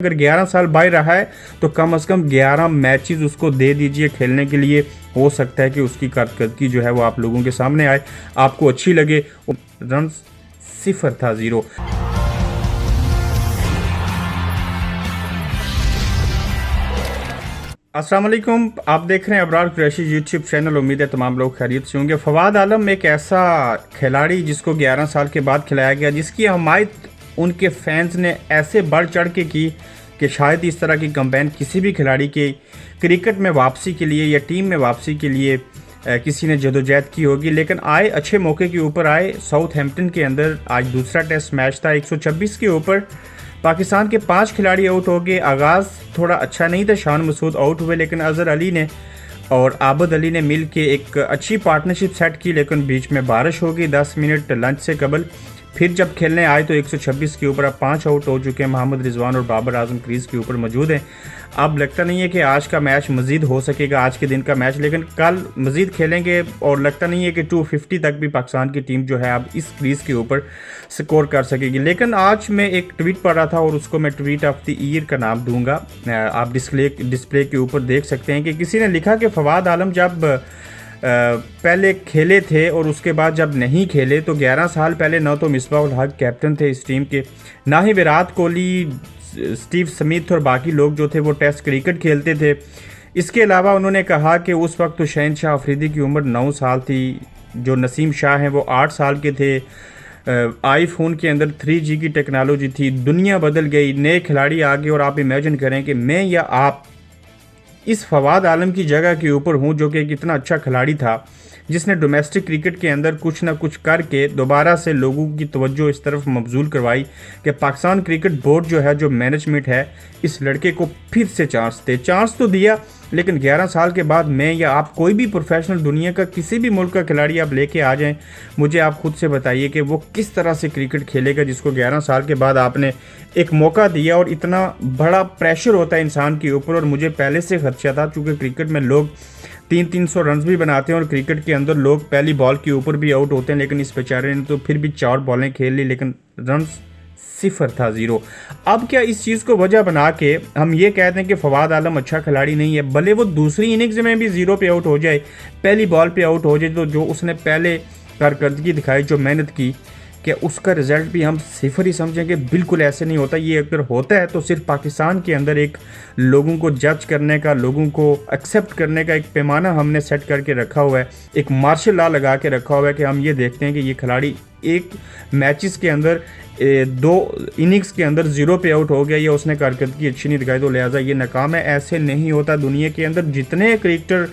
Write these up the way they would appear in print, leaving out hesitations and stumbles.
अगर 11 साल बाहर रहा है तो कम से कम 11 मैचेस उसको दे दीजिए खेलने के लिए। हो सकता है कि उसकी कारकर्दगी जो है वो आप लोगों के सामने आए, आपको अच्छी लगे। रन 0 था 0। अस्सलाम वालेकुम, आप देख रहे हैं अबरार कुरैशी यूट्यूब चैनल। उम्मीद है तमाम लोग खैरियत से होंगे। फवाद आलम एक ऐसा खिलाड़ी जिसको 11 साल के बाद खिलाया गया, जिसकी हमायत उनके फैंस ने ऐसे बढ़ चढ़ के की कि शायद इस तरह की कैंपेन किसी भी खिलाड़ी के क्रिकेट में वापसी के लिए या टीम में वापसी के लिए किसी ने जदोजहद की होगी। लेकिन आए अच्छे मौके के ऊपर आए। साउथहैम्पटन के अंदर आज दूसरा टेस्ट मैच था। 126 के ऊपर पाकिस्तान के 5 खिलाड़ी आउट हो गए। आगाज़ थोड़ा अच्छा नहीं था, शान मसूद आउट हुए, लेकिन अजहर अली ने और आबद अली ने मिल के एक अच्छी पार्टनरशिप सेट की। लेकिन बीच में बारिश हो गई 10 मिनट लंच से कबल। फिर जब खेलने आए तो 126 के ऊपर अब 5 आउट हो चुके हैं। मोहम्मद रिजवान और बाबर आजम क्रीज के ऊपर मौजूद हैं। अब लगता नहीं है कि आज का मैच मज़ीद हो सकेगा, आज के दिन का मैच, लेकिन कल मज़ीद खेलेंगे और लगता नहीं है कि 250 तक भी पाकिस्तान की टीम जो है अब इस क्रीज के ऊपर स्कोर कर सकेगी। लेकिन आज मैं एक ट्वीट पढ़ रहा था और उसको मैं ट्वीट ऑफ द ईयर का नाम दूंगा। आप डिस्प्ले के ऊपर देख सकते हैं कि किसी ने लिखा कि फवाद आलम जब पहले खेले थे और उसके बाद जब नहीं खेले तो 11 साल पहले न तो मिसबाह उल हक कैप्टन थे इस टीम के, ना ही विराट कोहली, स्टीव स्मिथ और बाकी लोग जो थे वो टेस्ट क्रिकेट खेलते थे। इसके अलावा उन्होंने कहा कि उस वक्त तो शहनशाह अफरीदी की उम्र 9 साल थी, जो नसीम शाह हैं वो 8 साल के थे। आईफोन के अंदर 3G की टेक्नोलॉजी थी। दुनिया बदल गई, नए खिलाड़ी आ गए और आप इमेजिन करें कि मैं या आप इस फवाद आलम की जगह के ऊपर हूँ, जो कि एक इतना अच्छा खिलाड़ी था जिसने डोमेस्टिक क्रिकेट के अंदर कुछ ना कुछ करके दोबारा से लोगों की तवज्जो इस तरफ मबजूल करवाई कि पाकिस्तान क्रिकेट बोर्ड जो है, जो मैनेजमेंट है, इस लड़के को फिर से चांस तो दिया। लेकिन 11 साल के बाद मैं या आप, कोई भी प्रोफेशनल दुनिया का किसी भी मुल्क का खिलाड़ी आप लेके आ जाएं, मुझे आप खुद से बताइए कि वो किस तरह से क्रिकेट खेलेगा जिसको 11 साल के बाद आपने एक मौका दिया। और इतना बड़ा प्रेशर होता है इंसान के ऊपर। और मुझे पहले से खदशा था, क्योंकि क्रिकेट में लोग 300 रन भी बनाते हैं और क्रिकेट के अंदर लोग पहली बॉल के ऊपर भी आउट होते हैं। लेकिन इस बेचारे ने तो फिर भी 4 बॉलें खेल ली, लेकिन रन 0 था 0। अब क्या इस चीज़ को वजह बना के हम ये कहते हैं कि फवाद आलम अच्छा खिलाड़ी नहीं है? भले वो दूसरी इनिंग्स में भी 0 पे आउट हो जाए, पहली बॉल पे आउट हो जाए, तो जो उसने पहले कारकर्दगी दिखाई, जो मेहनत की, कि उसका रिजल्ट भी हम 0 ही समझेंगे? बिल्कुल ऐसे नहीं होता। ये अगर होता है तो सिर्फ पाकिस्तान के अंदर एक लोगों को जज करने का, लोगों को एक्सेप्ट करने का एक पैमाना हमने सेट करके रखा हुआ है, एक मार्शल लॉ लगा के रखा हुआ है कि हम ये देखते हैं कि ये खिलाड़ी एक मैचेस के अंदर 2 इनिंग्स के अंदर 0 पे आउट हो गया या उसने कारकर्दगी अच्छी नहीं दिखाई तो लिहाजा ये नाकाम है। ऐसे नहीं होता। दुनिया के अंदर जितने क्रिकेटर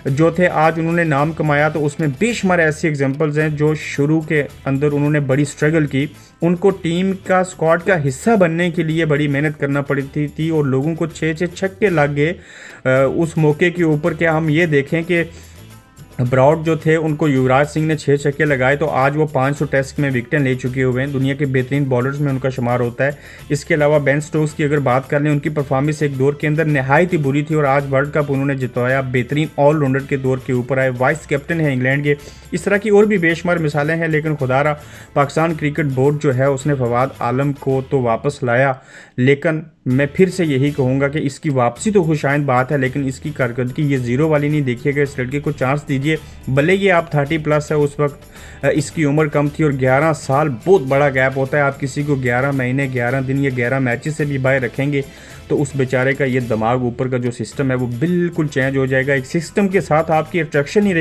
जो थे आज उन्होंने नाम कमाया, तो उसमें बेशुमार ऐसी एग्जांपल्स हैं जो शुरू के अंदर उन्होंने बड़ी स्ट्रगल की। उनको टीम का स्क्वाड का हिस्सा बनने के लिए बड़ी मेहनत करना पड़ती थी और लोगों को 6 छक्के लग गए उस मौके के ऊपर। क्या हम ये देखें कि ब्रॉड जो थे उनको युवराज सिंह ने 6 छक्के लगाए, तो आज वो 500 टेस्ट में विकेटें ले चुके हुए हैं। दुनिया के बेहतरीन बॉलर्स में उनका शुमार होता है। इसके अलावा बेन स्टोक्स की अगर बात कर लें, उनकी परफॉर्मेंस एक दौर के अंदर नहायत ही बुरी थी और आज वर्ल्ड कप उन्होंने जितवाया। बेहतरीन ऑलराउंडर के दौर के ऊपर आए, वाइस कैप्टन है इंग्लैंड के। इस तरह की और भी बेशुमार मिसालें हैं। लेकिन खुदारा पाकिस्तान क्रिकेट बोर्ड जो है उसने फवाद आलम को तो वापस लाया, लेकिन मैं फिर से यही कहूँगा कि इसकी वापसी तो खुशाइंद बात है, लेकिन इसकी कारकर्दगी ये 0 वाली नहीं देखिएगा। इस लड़के को चांस दीजिए। भले ये आप 30+ है, उस वक्त इसकी उम्र कम थी और 11 साल बहुत बड़ा गैप होता है। आप किसी को 11 महीने 11 दिन या 11 मैचेस से भी बाहर रखेंगे तो उस बेचारे का ये दिमाग ऊपर का जो सिस्टम है वो बिल्कुल चेंज हो जाएगा। एक सिस्टम के साथ आपकी अट्रैक्शन ही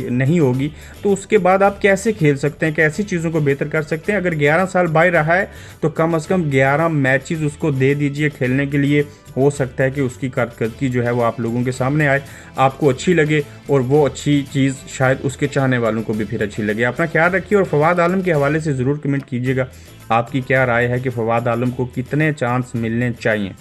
नहीं होगी तो उसके बाद आप कैसे खेल सकते हैं, कैसी चीज़ों को बेहतर कर सकते हैं? अगर 11 साल बाहर रहा है तो कम से कम 11 मैचेस उसको दे दीजिए खेलने के लिए। हो सकता है कि उसकी कारकर्दगी जो है वो आप लोगों के सामने आए, आपको अच्छी लगे और वो अच्छी चीज़ शायद उसके चाहने वालों को भी फिर अच्छी लगे। अपना ख्याल रखिए और फवाद आलम के हवाले से ज़रूर कमेंट कीजिएगा आपकी क्या राय है कि फवाद आलम को कितने चांस मिलने चाहिए।